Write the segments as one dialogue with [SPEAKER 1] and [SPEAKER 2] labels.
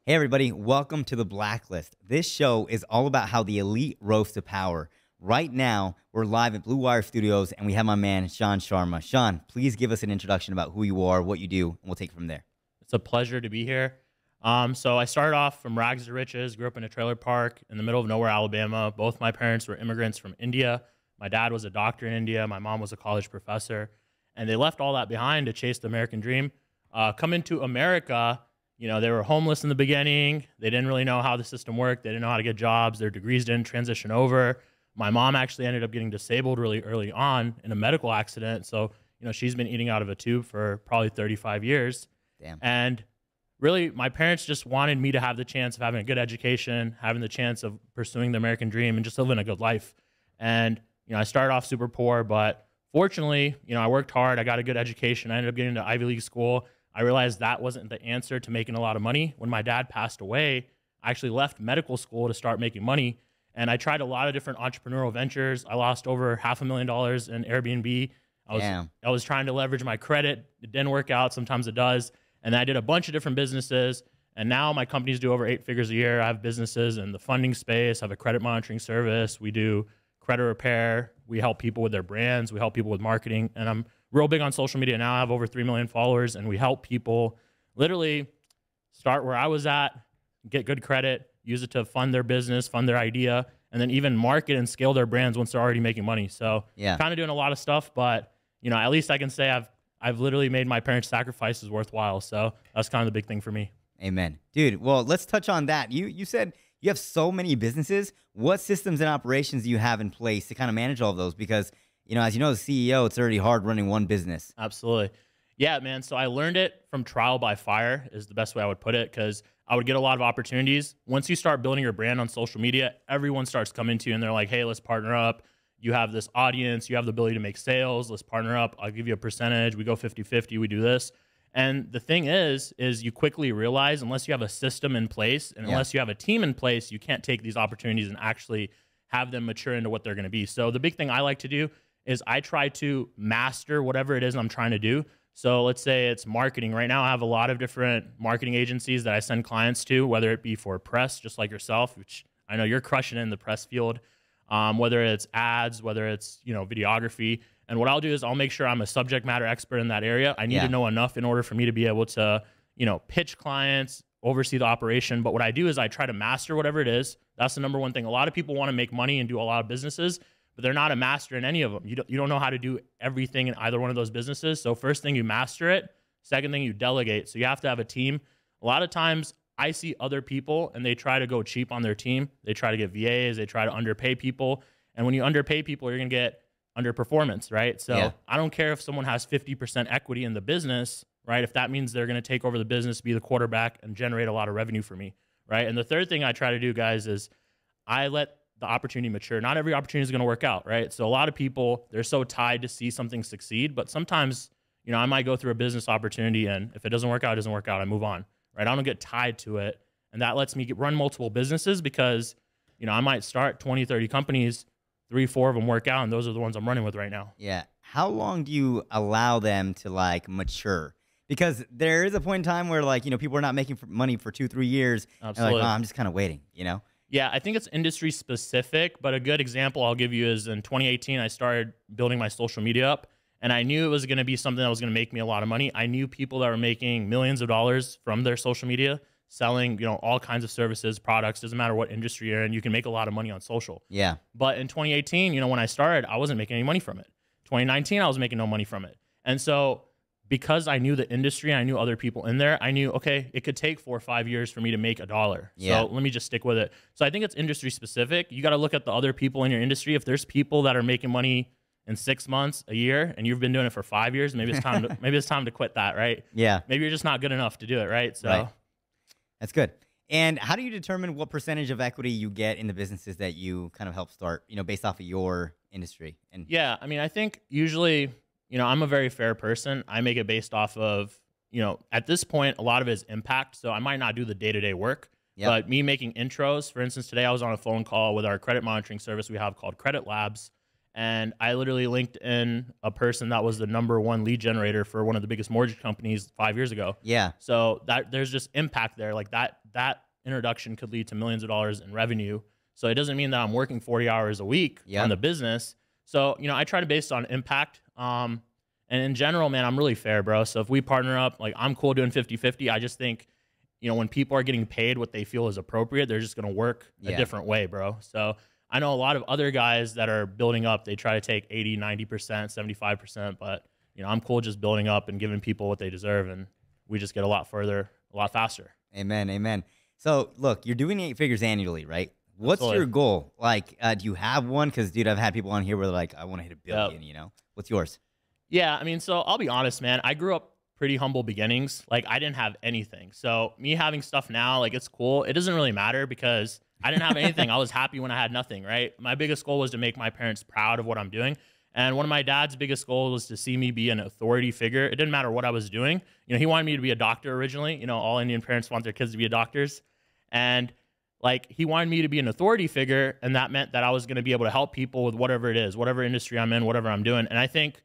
[SPEAKER 1] Hey, everybody, welcome to The Blacklist. This show is all about how the elite rose to power. Right now, we're live at Blue Wire Studios, and we have my man, Shawn Sharma. Shawn, please give us an introduction about who you are, what you do, and we'll take it from there.
[SPEAKER 2] It's a pleasure to be here. So I started off from rags to riches, grew up in a trailer park in the middle of nowhere, Alabama. Both my parents were immigrants from India. My dad was a doctor in India. My mom was a college professor. And they left all that behind to chase the American dream. Coming to America, you know, they were homeless in the beginning. They didn't really know how the system worked. They didn't know how to get jobs. Their degrees didn't transition over. My mom actually ended up getting disabled really early on in a medical accident. So, you know, she's been eating out of a tube for probably 35 years.
[SPEAKER 1] Damn.
[SPEAKER 2] And really, my parents just wanted me to have the chance of having a good education, having the chance of pursuing the American dream, and just living a good life. And, you know, I started off super poor, but fortunately, you know, I worked hard. I got a good education. I ended up getting into Ivy League school. I realized that wasn't the answer to making a lot of money. When my dad passed away, I actually left medical school to start making money. And I tried a lot of different entrepreneurial ventures. I lost over $500,000 in Airbnb. I was trying to leverage my credit. It didn't work out. Sometimes it does. And I did a bunch of different businesses. And now my companies do over 8 figures a year. I have businesses in the funding space. I have a credit monitoring service. We do credit repair. We help people with their brands. We help people with marketing. And I'm real big on social media now. I have over 3 million followers. And we help people literally start where I was at, get good credit, use it to fund their business, fund their idea, and then even market and scale their brands once they're already making money. So kind of doing a lot of stuff, but you know, at least I can say I've literally made my parents' sacrifices worthwhile. So that's kind of the big thing for me.
[SPEAKER 1] Amen. Dude, well, let's touch on that. You said you have so many businesses. What systems and operations do you have in place to kind of manage all of those? Because, you know, as you know, the CEO, it's already hard running one business.
[SPEAKER 2] Absolutely. Yeah, man. So I learned it from trial by fire is the best way I would put it, because I would get a lot of opportunities. Once you start building your brand on social media, everyone starts coming to you and they're like, hey, let's partner up. You have this audience. You have the ability to make sales. Let's partner up. I'll give you a percentage. We go 50-50. We do this. And the thing is you quickly realize unless you have a system in place and unless you have a team in place, you can't take these opportunities and actually have them mature into what they're going to be. So the big thing I like to do is I try to master whatever it is I'm trying to do. So let's say it's marketing. Right now, I have a lot of different marketing agencies that I send clients to, whether it be for press, just like yourself, which I know you're crushing in the press field, whether it's ads, whether it's, you know, videography. And what I'll do is I'll make sure I'm a subject matter expert in that area. I need to know enough in order for me to be able to, you know, pitch clients, oversee the operation. But what I do is I try to master whatever it is. That's the number one thing. A lot of people want to make money and do a lot of businesses, but they're not a master in any of them. You don't know how to do everything in either one of those businesses. So first thing, you master it. Second thing, you delegate. So you have to have a team. A lot of times I see other people and they try to go cheap on their team. They try to get VAs. They try to underpay people. And when you underpay people, you're going to get underperformance, right? So I don't care if someone has 50% equity in the business, right? If that means they're going to take over the business, be the quarterback, and generate a lot of revenue for me, right? And the third thing I try to do, guys, is I let the opportunity mature. Not every opportunity is going to work out, right? So a lot of people, they're so tied to see something succeed, but sometimes, you know, I might go through a business opportunity and if it doesn't work out, it doesn't work out. I move on, right? I don't get tied to it. And that lets me run multiple businesses because, you know, I might start 20, 30 companies, 3, 4 of them work out, and those are the ones I'm running with right now.
[SPEAKER 1] Yeah. How long do you allow them to like mature? Because there is a point in time where like, you know, people are not making money for 2, 3 years.
[SPEAKER 2] Absolutely.
[SPEAKER 1] And like, oh, I'm just kind of waiting, you know?
[SPEAKER 2] Yeah, I think it's industry specific, but a good example I'll give you is in 2018, I started building my social media up, and I knew it was going to be something that was going to make me a lot of money. I knew people that were making millions of dollars from their social media, selling, you know, all kinds of services, products, doesn't matter what industry you're in, you can make a lot of money on social.
[SPEAKER 1] Yeah.
[SPEAKER 2] But in 2018, you know, when I started, I wasn't making any money from it. 2019, I was making no money from it. And so because I knew the industry, I knew other people in there, I knew, okay, it could take 4 or 5 years for me to make $1. So let me just stick with it. So I think it's industry specific. You got to look at the other people in your industry. If there's people that are making money in 6 months, a year, and you've been doing it for 5 years, maybe it's time to, maybe it's time to quit that, right?
[SPEAKER 1] Yeah.
[SPEAKER 2] Maybe you're just not good enough to do it, right? So
[SPEAKER 1] that's good. And how do you determine what percentage of equity you get in the businesses that you kind of help start, you know, based off of your industry? And
[SPEAKER 2] yeah, I mean, I think usually, you know, I'm a very fair person. I make it based off of, you know, at this point, a lot of it is impact. So I might not do the day-to-day work, but me making intros. For instance, today I was on a phone call with our credit monitoring service we have called Credit Labs. And I literally linked in a person that was the #1 lead generator for one of the biggest mortgage companies 5 years ago.
[SPEAKER 1] Yeah.
[SPEAKER 2] So that there's just impact there. Like that introduction could lead to millions of dollars in revenue. So it doesn't mean that I'm working 40 hours a week on the business. So, you know, I try to base it on impact. And in general, man, I'm really fair, bro. So if we partner up, like I'm cool doing 50-50. I just think, you know, when people are getting paid what they feel is appropriate, they're just going to work a different way, bro. So I know a lot of other guys that are building up, they try to take 80, 90%, 75%, but you know, I'm cool just building up and giving people what they deserve, and we just get a lot further, a lot faster.
[SPEAKER 1] Amen, amen. So look, you're doing 8 figures annually, right? What's your goal? Like, do you have one? Because, dude, I've had people on here where they're like, I want to hit $1 billion, you know? What's yours?
[SPEAKER 2] Yeah, I mean, so I'll be honest, man. I grew up pretty humble beginnings. Like, I didn't have anything. So me having stuff now, like, it's cool. It doesn't really matter because I didn't have anything. I was happy when I had nothing, right? My biggest goal was to make my parents proud of what I'm doing. And one of my dad's biggest goals was to see me be an authority figure. It didn't matter what I was doing. You know, he wanted me to be a doctor originally. You know, all Indian parents want their kids to be doctors. And like, he wanted me to be an authority figure, and that meant that I was going to be able to help people with whatever it is, whatever industry I'm in, whatever I'm doing. And I think,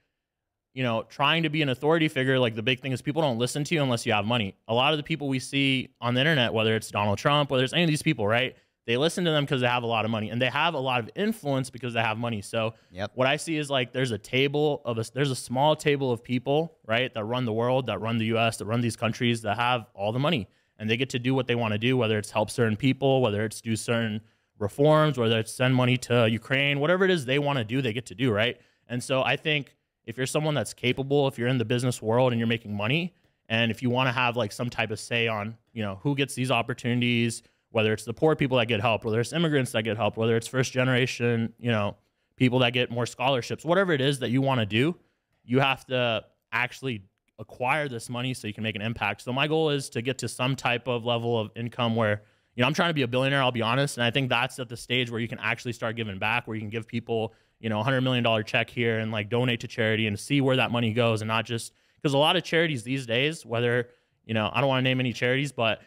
[SPEAKER 2] you know, trying to be an authority figure, like the big thing is people don't listen to you unless you have money. A lot of the people we see on the internet, whether it's Donald Trump, whether it's any of these people, right? They listen to them because they have a lot of money, and they have a lot of influence because they have money. So what I see is like there's a small table of people, right, that run the world, that run the US, that run these countries, that have all the money. And they get to do what they want to do, whether it's help certain people, whether it's do certain reforms, whether it's send money to Ukraine, whatever it is they want to do, they get to do, right? And so I think if you're someone that's capable, if you're in the business world and you're making money, and if you want to have like some type of say on, you know, who gets these opportunities, whether it's the poor people that get help, whether it's immigrants that get help, whether it's first generation, you know, people that get more scholarships, whatever it is that you want to do, you have to actually acquire this money so you can make an impact. So my goal is to get to some type of level of income where, you know, I'm trying to be a billionaire, I'll be honest. And I think that's at the stage where you can actually start giving back, where you can give people, you know, $100 million check here and like donate to charity and see where that money goes. And not just, because a lot of charities these days, whether, you know, I don't want to name any charities, but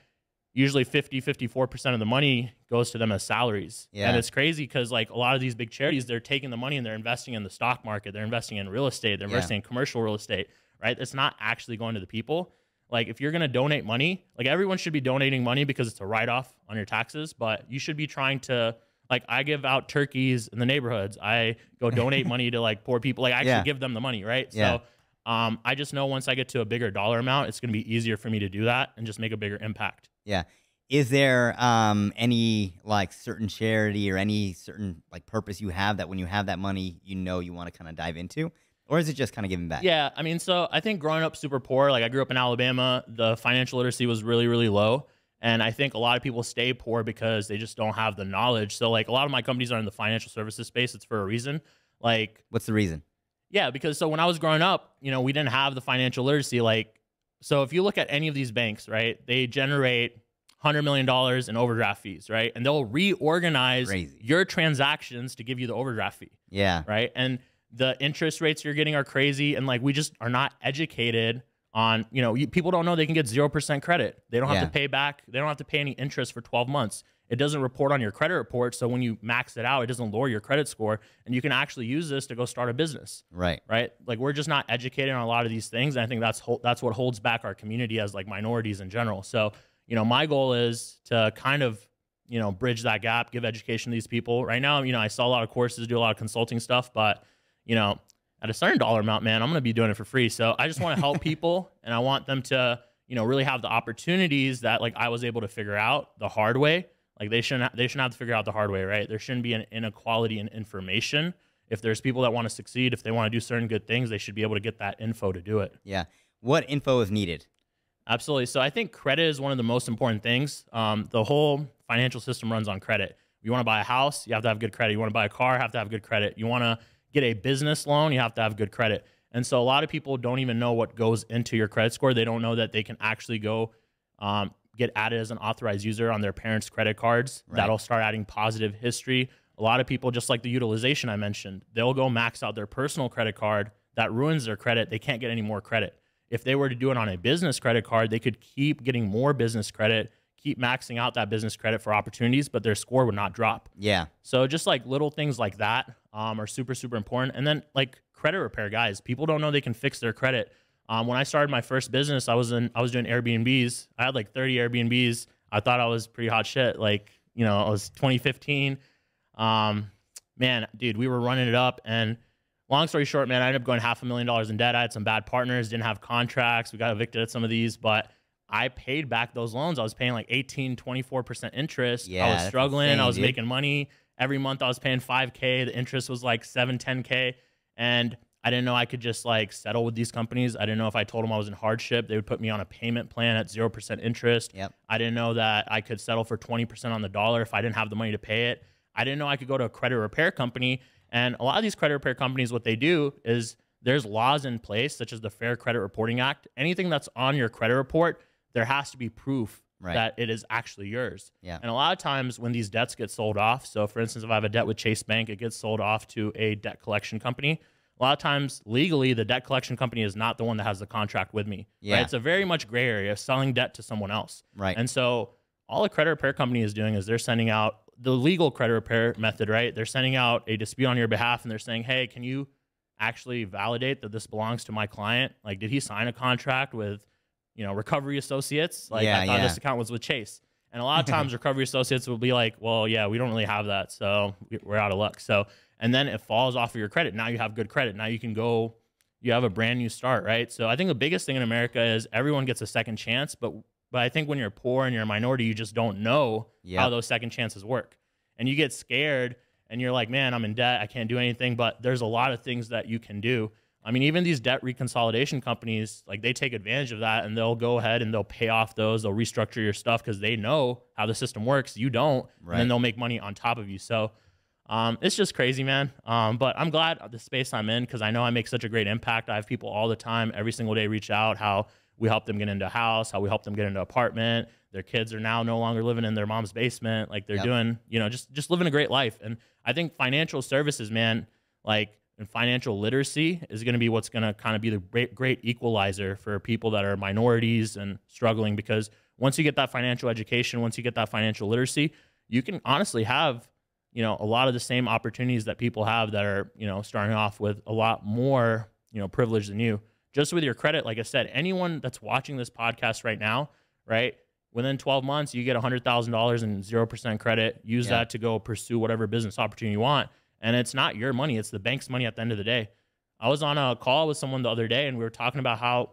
[SPEAKER 2] usually 54% of the money goes to them as salaries. And it's crazy because like a lot of these big charities, they're taking the money and they're investing in the stock market. They're investing in real estate. They're investing in commercial real estate, right? It's not actually going to the people. Like if you're going to donate money, like everyone should be donating money because it's a write-off on your taxes, but you should be trying to, like I give out turkeys in the neighborhoods. I go donate money to like poor people. Like I actually give them the money, right? So I just know once I get to a bigger dollar amount, it's going to be easier for me to do that and just make a bigger impact.
[SPEAKER 1] Yeah. Is there any like certain charity or any certain like purpose you have that when you have that money, you know, you want to kind of dive into? Or is it just kind of giving back?
[SPEAKER 2] Yeah, I mean, so I think growing up super poor, like I grew up in Alabama, the financial literacy was really, really low. And I think a lot of people stay poor because they just don't have the knowledge. So like a lot of my companies are in the financial services space. It's for a reason. Like,
[SPEAKER 1] what's the reason?
[SPEAKER 2] Yeah, because so when I was growing up, you know, we didn't have the financial literacy. Like, so if you look at any of these banks, right, they generate $100 million in overdraft fees, right? And they'll reorganize your transactions to give you the overdraft fee. Yeah. Right. And the interest rates you're getting are crazy. And like, we just are not educated on, you know, people don't know they can get 0% credit. They don't have to pay back. They don't have to pay any interest for 12 months. It doesn't report on your credit report. So when you max it out, it doesn't lower your credit score. And you can actually use this to go start a business. Right. Right. Like we're just not educated on a lot of these things. And I think that's what holds back our community as like minorities in general. So, you know, my goal is to kind of, you know, bridge that gap, give education to these people. Right now, you know, I sell a lot of courses, do a lot of consulting stuff, but, you know, at a certain dollar amount, man, I'm going to be doing it for free. So I just want to help people, and I want them to, you know, really have the opportunities that like I was able to figure out the hard way. Like they shouldn't have to figure out the hard way, right? There shouldn't be an inequality in information. If there's people that want to succeed, if they want to do certain good things, they should be able to get that info to do it.
[SPEAKER 1] Yeah. What info is needed?
[SPEAKER 2] Absolutely. So I think credit is one of the most important things. The whole financial system runs on credit. You want to buy a house, you have to have good credit. You want to buy a car, have to have good credit. You want to get a business loan, you have to have good credit. And so a lot of people don't even know what goes into your credit score. They don't know that they can actually go get added as an authorized user on their parents' credit cards. Right. That'll start adding positive history. A lot of people, just like the utilization I mentioned, they'll go max out their personal credit card. That ruins their credit. They can't get any more credit. If they were to do it on a business credit card, they could keep getting more business credit, keep maxing out that business credit for opportunities, but their score would not drop.
[SPEAKER 1] Yeah.
[SPEAKER 2] So just like little things like that are super, super important. And then like credit repair, guys, people don't know they can fix their credit. When I started my first business, I was doing Airbnbs. I had like 30 Airbnbs. I thought I was pretty hot shit. Like, you know, it was 2015. Man, dude, we were running it up. And long story short, man, I ended up going $500,000 in debt. I had some bad partners, didn't have contracts. We got evicted at some of these, but I paid back those loans. I was paying like 18, 24% interest.
[SPEAKER 1] Yeah,
[SPEAKER 2] I was struggling.
[SPEAKER 1] insane,
[SPEAKER 2] I was
[SPEAKER 1] dude.
[SPEAKER 2] making money. Every month I was paying $5K. The interest was like $7, $10K. And I didn't know I could just like settle with these companies. I didn't know if I told them I was in hardship, they would put me on a payment plan at 0% interest.
[SPEAKER 1] Yep.
[SPEAKER 2] I didn't know that I could settle for 20% on the dollar if I didn't have the money to pay it. I didn't know I could go to a credit repair company. And a lot of these credit repair companies, what they do is there's laws in place, such as the Fair Credit Reporting Act. Anything that's on your credit report, there has to be proof that it is actually yours.
[SPEAKER 1] Yeah.
[SPEAKER 2] And a lot of times when these debts get sold off, so for instance, if I have a debt with Chase Bank, it gets sold off to a debt collection company. A lot of times legally, the debt collection company is not the one that has the contract with me.
[SPEAKER 1] Yeah.
[SPEAKER 2] Right? It's a very much gray area, selling debt to someone else.
[SPEAKER 1] Right.
[SPEAKER 2] And so all a credit repair company is doing is they're sending out the legal credit repair method, right? They're sending out a dispute on your behalf and they're saying, hey, can you actually validate that this belongs to my client? Like, did he sign a contract with, you know, Recovery Associates? Like, I thought this account was with Chase. And a lot of times Recovery Associates will be like, well, yeah, we don't really have that. So we're out of luck. So, and then it falls off of your credit. Now you have good credit. Now you can go, you have a brand new start, right? So I think the biggest thing in America is everyone gets a second chance, but I think when you're poor and you're a minority, you just don't know how those second chances work. And you get scared and you're like, man, I'm in debt. I can't do anything. But there's a lot of things that you can do. I mean, even these debt reconsolidation companies, like they take advantage of that and they'll go ahead and they'll pay off those. They'll restructure your stuff because they know how the system works. You don't.
[SPEAKER 1] Right.
[SPEAKER 2] And then they'll make money on top of you. So it's just crazy, man. But I'm glad the space I'm in because I know I make such a great impact. I have people all the time, every single day, reach out how we help them get into a house, how we help them get into an apartment. Their kids are now no longer living in their mom's basement. Like they're doing, you know, just living a great life. And I think financial services, man, like, and financial literacy is going to be what's going to kind of be the great equalizer for people that are minorities and struggling. Because once you get that financial education, once you get that financial literacy, you can honestly have, you know, a lot of the same opportunities that people have that are, you know, starting off with a lot more, you know, privilege than you. Just with your credit, like I said, anyone that's watching this podcast right now, right, within 12 months, you get $100,000 in 0% credit. Use that to go pursue whatever business opportunity you want. And it's not your money. It's the bank's money at the end of the day. I was on a call with someone the other day, and we were talking about how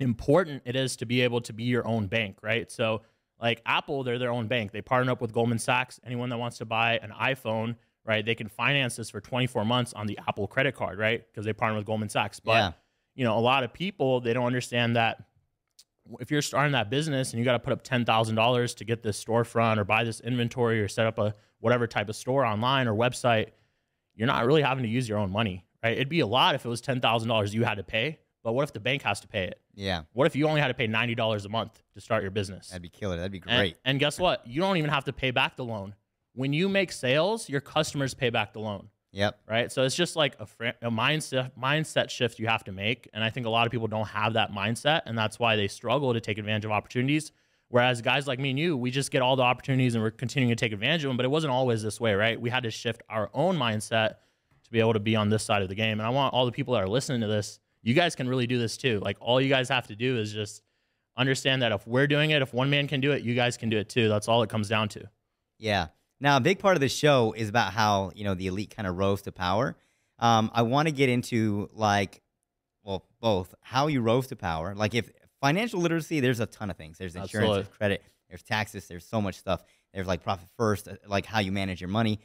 [SPEAKER 2] important it is to be able to be your own bank, right? So like Apple, they're their own bank. They partner up with Goldman Sachs. Anyone that wants to buy an iPhone, right, they can finance this for 24 months on the Apple credit card, right? Because they partner with Goldman Sachs. But, you know, a lot of people, they don't understand that if you're starting that business and you got to put up $10,000 to get this storefront or buy this inventory or set up a whatever type of store online or website, you're not really having to use your own money, right? It'd be a lot if it was $10,000 you had to pay, but what if the bank has to pay it?
[SPEAKER 1] Yeah.
[SPEAKER 2] What if you only had to pay $90 a month to start your business?
[SPEAKER 1] That'd be killer. That'd be great.
[SPEAKER 2] And guess what? You don't even have to pay back the loan. When you make sales, your customers pay back the loan.
[SPEAKER 1] Yep.
[SPEAKER 2] Right. So it's just like a mindset shift you have to make. And I think a lot of people don't have that mindset. And that's why they struggle to take advantage of opportunities. Whereas guys like me and you, we just get all the opportunities and we're continuing to take advantage of them. But it wasn't always this way, right? We had to shift our own mindset to be able to be on this side of the game. And I want all the people that are listening to this, you guys can really do this too. Like all you guys have to do is just understand that if we're doing it, if one man can do it, you guys can do it too. That's all it comes down to.
[SPEAKER 1] Yeah. Now, a big part of the show is about how, you know, the elite kind of rose to power. I want to get into, like, well, both how you rose to power. Like, if financial literacy, there's a ton of things. There's insurance, there's credit, there's taxes, there's so much stuff. There's, like, profit first, like how you manage your money.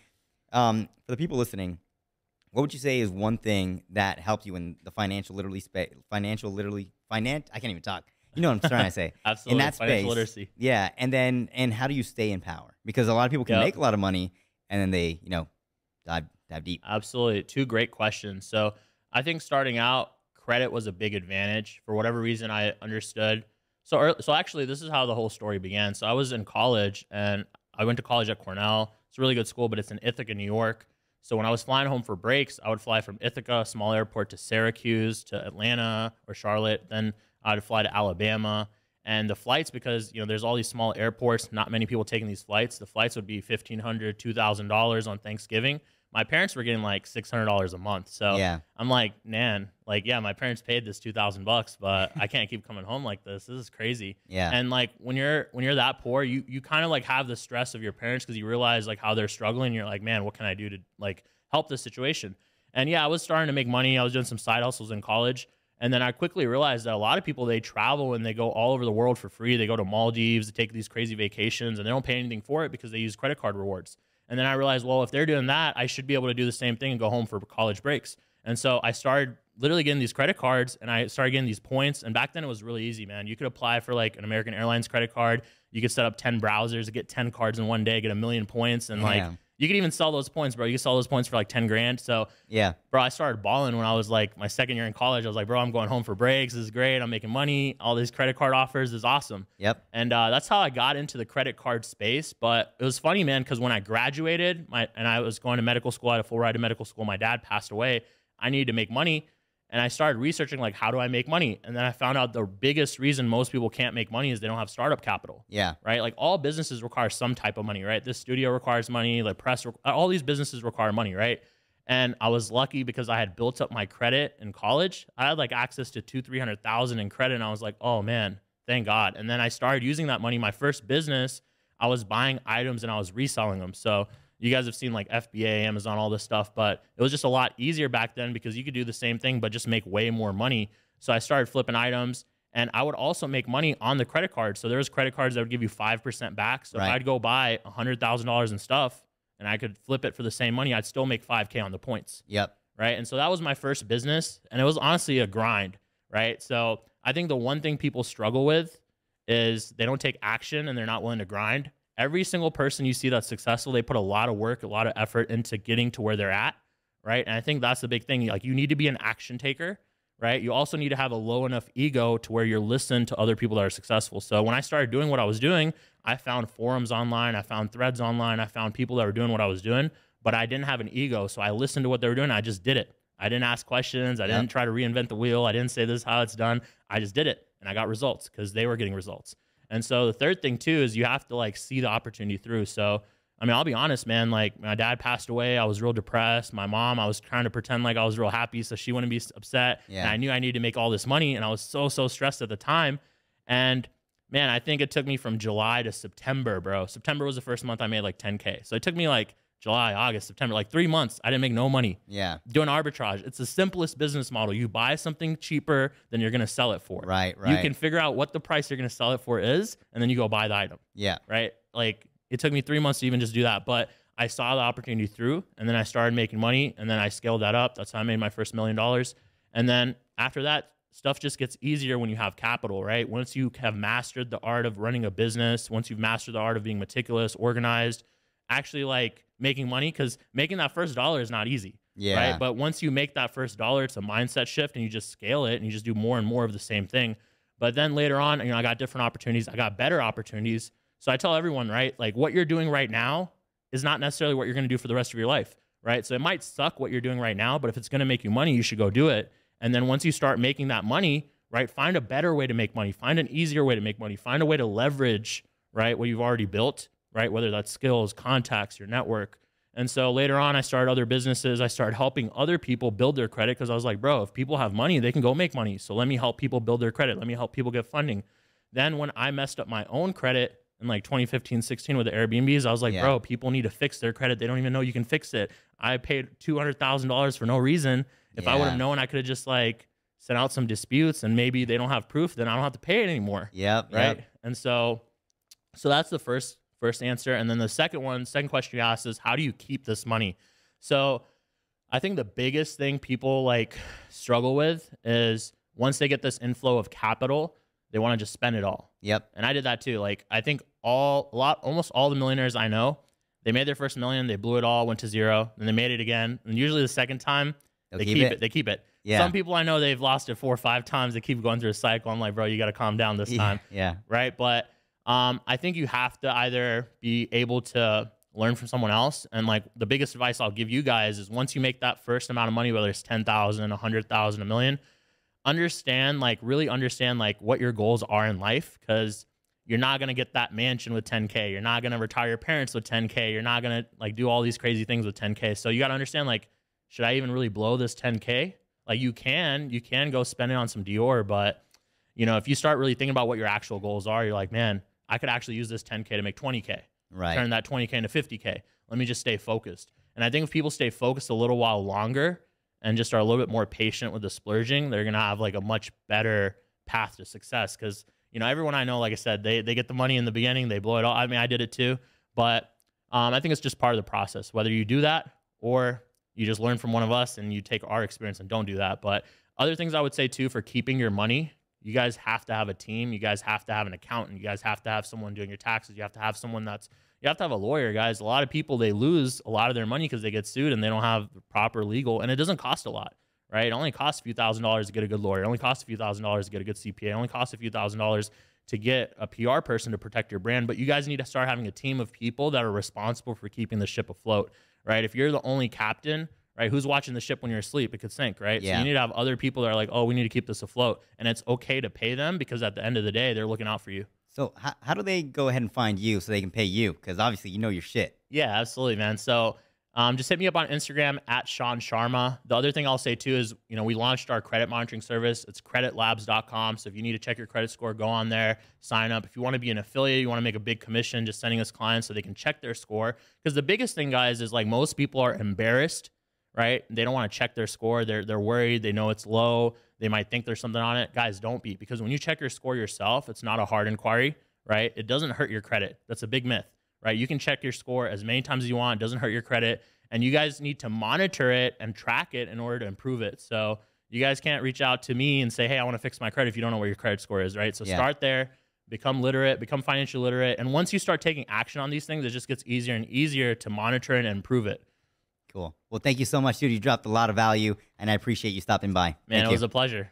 [SPEAKER 1] For the people listening, what would you say is one thing that helped you in the financial literacy space? I can't even talk. You know what I'm trying to say.
[SPEAKER 2] Absolutely.
[SPEAKER 1] In that
[SPEAKER 2] Financial
[SPEAKER 1] space,
[SPEAKER 2] literacy.
[SPEAKER 1] Yeah. And how do you stay in power? Because a lot of people can make a lot of money and then they, you know, dive deep.
[SPEAKER 2] Absolutely. Two great questions. So I think starting out, credit was a big advantage. For whatever reason, I understood. So actually, this is how the whole story began. So I was in college and I went to college at Cornell. It's a really good school, but it's in Ithaca, New York. So when I was flying home for breaks, I would fly from Ithaca, a small airport, to Syracuse, to Atlanta or Charlotte. Then I'd fly to Alabama. And the flights, because, you know, there's all these small airports, not many people taking these flights. The flights would be $1,500, $2,000 on Thanksgiving. My parents were getting like $600 a month. So
[SPEAKER 1] Yeah.
[SPEAKER 2] I'm like, man, like, yeah, my parents paid this $2,000, but I can't keep coming home like this. This is crazy.
[SPEAKER 1] Yeah.
[SPEAKER 2] And like when you're that poor, you kind of like have the stress of your parents because you realize like how they're struggling. You're like, man, what can I do to like help this situation? And yeah, I was starting to make money. I was doing some side hustles in college. And then I quickly realized that a lot of people, they travel and they go all over the world for free. They go to Maldives, they take these crazy vacations, and they don't pay anything for it because they use credit card rewards. And then I realized, well, if they're doing that, I should be able to do the same thing and go home for college breaks. And so I started literally getting these credit cards, and I started getting these points. And back then it was really easy, man. You could apply for like an American Airlines credit card. You could set up 10 browsers, get 10 cards in one day, get 1 million points. And like, you could even sell those points, bro. You could sell those points for like 10 grand. So
[SPEAKER 1] yeah,
[SPEAKER 2] bro, I started balling when I was like my second year in college. I was like, bro, I'm going home for breaks. This is great. I'm making money. All these credit card offers is awesome.
[SPEAKER 1] Yep.
[SPEAKER 2] And that's how I got into the credit card space. But it was funny, man, because when I graduated, and I was going to medical school, I had a full ride to medical school. My dad passed away. I needed to make money. And I started researching, like, how do I make money? And then I found out the biggest reason most people can't make money is they don't have startup capital.
[SPEAKER 1] Yeah.
[SPEAKER 2] Right? Like, all businesses require some type of money, right? This studio requires money. Like, press, all these businesses require money, right? And I was lucky because I had built up my credit in college. I had, like, access to $200,000-300,000 in credit. And I was like, oh, man, thank God. And then I started using that money. My first business, I was buying items and I was reselling them. So you guys have seen like FBA, Amazon, all this stuff, but it was just a lot easier back then because you could do the same thing, but just make way more money. So I started flipping items, and I would also make money on the credit card. So there was credit cards that would give you 5% back. So if I'd go buy $100,000 in stuff and I could flip it for the same money, I'd still make 5K on the points.
[SPEAKER 1] Yep.
[SPEAKER 2] Right. And so that was my first business, and it was honestly a grind. Right. So I think the one thing people struggle with is they don't take action and they're not willing to grind. Every single person you see that's successful, they put a lot of work, a lot of effort into getting to where they're at, right? And I think that's the big thing. Like, you need to be an action taker, right? You also need to have a low enough ego to where you're listening to other people that are successful. So when I started doing what I was doing, I found forums online, I found threads online, I found people that were doing what I was doing, but I didn't have an ego. So I listened to what they were doing. I just did it. I didn't ask questions. I didn't try to reinvent the wheel. I didn't say this is how it's done. I just did it, and I got results because they were getting results. And so the third thing too is you have to like see the opportunity through. So, I mean, I'll be honest, man, like my dad passed away. I was real depressed. My mom, I was trying to pretend like I was real happy so she wouldn't be upset.
[SPEAKER 1] Yeah.
[SPEAKER 2] And I knew I needed to make all this money, and I was so stressed at the time. And man, I think it took me from July to September, bro. September was the first month I made like 10K. So it took me like July, August, September, like 3 months. I didn't make no money.
[SPEAKER 1] Yeah.
[SPEAKER 2] Doing arbitrage. It's the simplest business model. You buy something cheaper than you're going to sell it for.
[SPEAKER 1] Right.
[SPEAKER 2] You can figure out what the price you're going to sell it for is, and then you go buy the item.
[SPEAKER 1] Yeah.
[SPEAKER 2] Right. Like, it took me 3 months to even just do that, but I saw the opportunity through, and then I started making money, and then I scaled that up. That's how I made my first $1 million. And then after that, stuff just gets easier when you have capital, right? Once you have mastered the art of running a business, once you've mastered the art of being meticulous, organized, actually like making money, because making that first dollar is not easy.
[SPEAKER 1] Yeah.
[SPEAKER 2] Right. But once you make that first dollar, it's a mindset shift, and you just scale it and you just do more and more of the same thing. But then later on, you know, I got different opportunities. I got better opportunities. So I tell everyone, right, like what you're doing right now is not necessarily what you're going to do for the rest of your life. Right. So it might suck what you're doing right now, but if it's going to make you money, you should go do it. And then once you start making that money, right, find a better way to make money, find an easier way to make money, find a way to leverage, right, what you've already built. Right? Whether that's skills, contacts, your network. And so later on, I started other businesses. I started helping other people build their credit because I was like, bro, if people have money, they can go make money. So let me help people build their credit. Let me help people get funding. Then when I messed up my own credit in like 2015, 16 with the Airbnbs, I was like, bro, people need to fix their credit. They don't even know you can fix it. I paid $200,000 for no reason. If I would have known, I could have just like sent out some disputes, and maybe they don't have proof, then I don't have to pay it anymore.
[SPEAKER 1] Yep.
[SPEAKER 2] Right.
[SPEAKER 1] Yep.
[SPEAKER 2] And so that's the first answer. And then the second question you asked is, how do you keep this money? So I think the biggest thing people like struggle with is once they get this inflow of capital, they want to just spend it all.
[SPEAKER 1] Yep.
[SPEAKER 2] And I did that too. Like, I think almost all the millionaires I know, they made their first $1 million, they blew it all, went to zero, then they made it again. And usually the second time, they keep it. They keep it.
[SPEAKER 1] Yeah.
[SPEAKER 2] Some people I know, they've lost it 4 or 5 times. They keep going through a cycle. I'm like, bro, you got to calm down this time.
[SPEAKER 1] Yeah.
[SPEAKER 2] Right. But I think you have to either be able to learn from someone else. And like the biggest advice I'll give you guys is once you make that first amount of money, whether it's 10,000, 100,000, $1 million, understand, like really understand like what your goals are in life, because you're not going to get that mansion with 10K. You're not going to retire your parents with 10K. You're not going to like do all these crazy things with 10K. So you got to understand, like, should I even really blow this 10K? Like you can go spend it on some Dior, but you know, if you start really thinking about what your actual goals are, you're like, man, I could actually use this 10K to make 20K.
[SPEAKER 1] Right.
[SPEAKER 2] Turn that 20K into 50K. Let me just stay focused. And I think if people stay focused a little while longer and just are a little bit more patient with the splurging, they're going to have like a much better path to success. Because, you know, everyone I know, like I said, they get the money in the beginning, they blow it all. I mean, I did it too. But I think it's just part of the process, whether you do that or you just learn from one of us and you take our experience and don't do that. But other things I would say too, for keeping your money, you guys have to have a team. You guys have to have an accountant. You guys have to have someone doing your taxes. You have to have someone you have to have a lawyer, guys. A lot of people, they lose a lot of their money because they get sued and they don't have the proper legal, and it doesn't cost a lot, right? It only costs a few $1,000s to get a good lawyer. It only costs a few $1,000s to get a good CPA. It only costs a few $1,000s to get a PR person to protect your brand. But you guys need to start having a team of people that are responsible for keeping the ship afloat, right? If you're the only captain, right, who's watching the ship when you're asleep? It could sink, right?
[SPEAKER 1] Yeah.
[SPEAKER 2] So you need to have other people that are like, oh, we need to keep this afloat. And it's okay to pay them, because at the end of the day, they're looking out for you.
[SPEAKER 1] So how do they go ahead and find you so they can pay you? Because obviously you know your shit.
[SPEAKER 2] Yeah, absolutely, man. So just hit me up on Instagram at Shawn Sharma. The other thing I'll say too is, you know, we launched our credit monitoring service. It's creditlabs.com. So if you need to check your credit score, go on there, sign up. If you want to be an affiliate, you want to make a big commission, just sending us clients so they can check their score. Because the biggest thing, guys, is like most people are embarrassed, right? They don't want to check their score. They're worried. They know it's low. They might think there's something on it. Guys, don't be. Because when you check your score yourself, it's not a hard inquiry, right? It doesn't hurt your credit. That's a big myth, right? You can check your score as many times as you want. It doesn't hurt your credit. And you guys need to monitor it and track it in order to improve it. So you guys can't reach out to me and say, hey, I want to fix my credit if you don't know where your credit score is, right? So start there, become literate, become financially literate. And once you start taking action on these things, it just gets easier and easier to monitor and improve it.
[SPEAKER 1] Cool. Well, thank you so much, dude. You dropped a lot of value, and I appreciate you stopping by.
[SPEAKER 2] Man, it was a pleasure.